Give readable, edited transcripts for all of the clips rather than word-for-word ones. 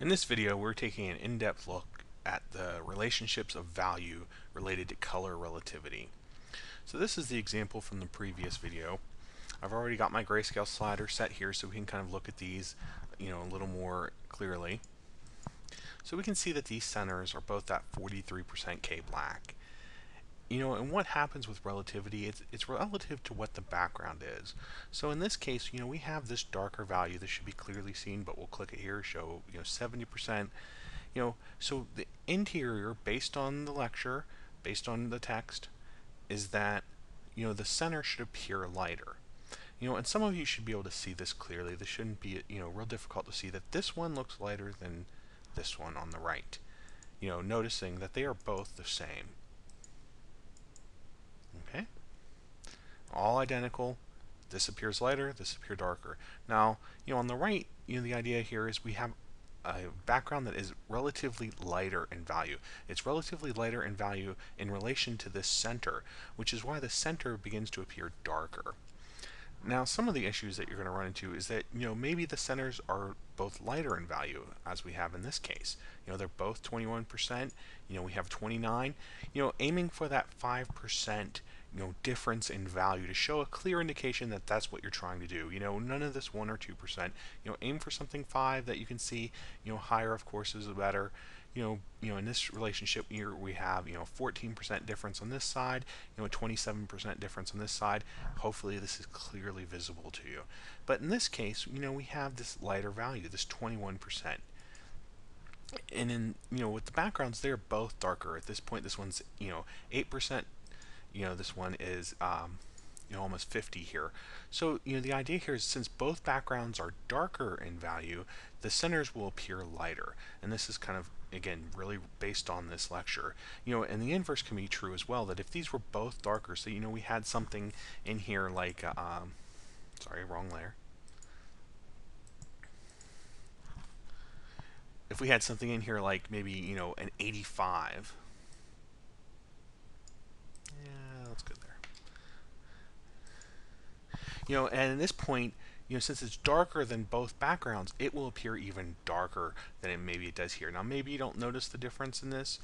In this video, we're taking an in-depth look at the relationships of value related to color relativity. So this is the example from the previous video. I've already got my grayscale slider set here so we can kind of look at these a little more clearly. So we can see that these centers are both at 43% K black. And what happens with relativity, it's relative to what the background is. So in this case, we have this darker value. This should be clearly seen, but we'll click it here, show, 70%. So the interior, based on the lecture, based on the text, is that, the center should appear lighter. And some of you should be able to see this clearly. This shouldn't be, real difficult to see that this one looks lighter than this one on the right. Noticing that they are both the same. Okay? All identical. This appears lighter, this appears darker. Now, on the right, the idea here is we have a background that is relatively lighter in value. It's relatively lighter in value in relation to this center, which is why the center begins to appear darker. Now, some of the issues that you're going to run into is that, maybe the centers are both lighter in value, as we have in this case. They're both 21%. We have 29. Aiming for that 5%, difference in value to show a clear indication that that's what you're trying to do. None of this 1 or 2%. Aim for something 5 that you can see. Higher, of course, is better. In this relationship here we have 14% difference on this side, a 27% difference on this side. Hopefully this is clearly visible to you. But in this case, we have this lighter value, this 21%. And in with the backgrounds, they're both darker. At this point, this one's 8%. This one is almost 50 here. So the idea here is since both backgrounds are darker in value, the centers will appear lighter. And this is kind of, again, really based on this lecture. And the inverse can be true as well, that if these were both darker, so we had something in here like sorry, wrong layer. If we had something in here like maybe an 85, yeah, that's good there. And at this point, since it's darker than both backgrounds, it will appear even darker than maybe it does here. Now, maybe you don't notice the difference in this,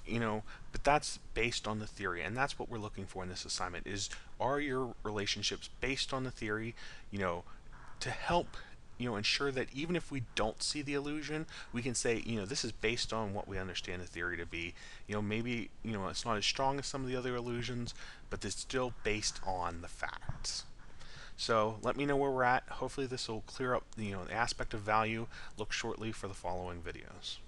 but that's based on the theory, and that's what we're looking for in this assignment is, are your relationships based on the theory, to help ensure that even if we don't see the illusion, we can say, this is based on what we understand the theory to be. Maybe, it's not as strong as some of the other illusions, but it's still based on the facts. So let me know where we're at. Hopefully this will clear up the aspect of value. Look shortly for the following videos.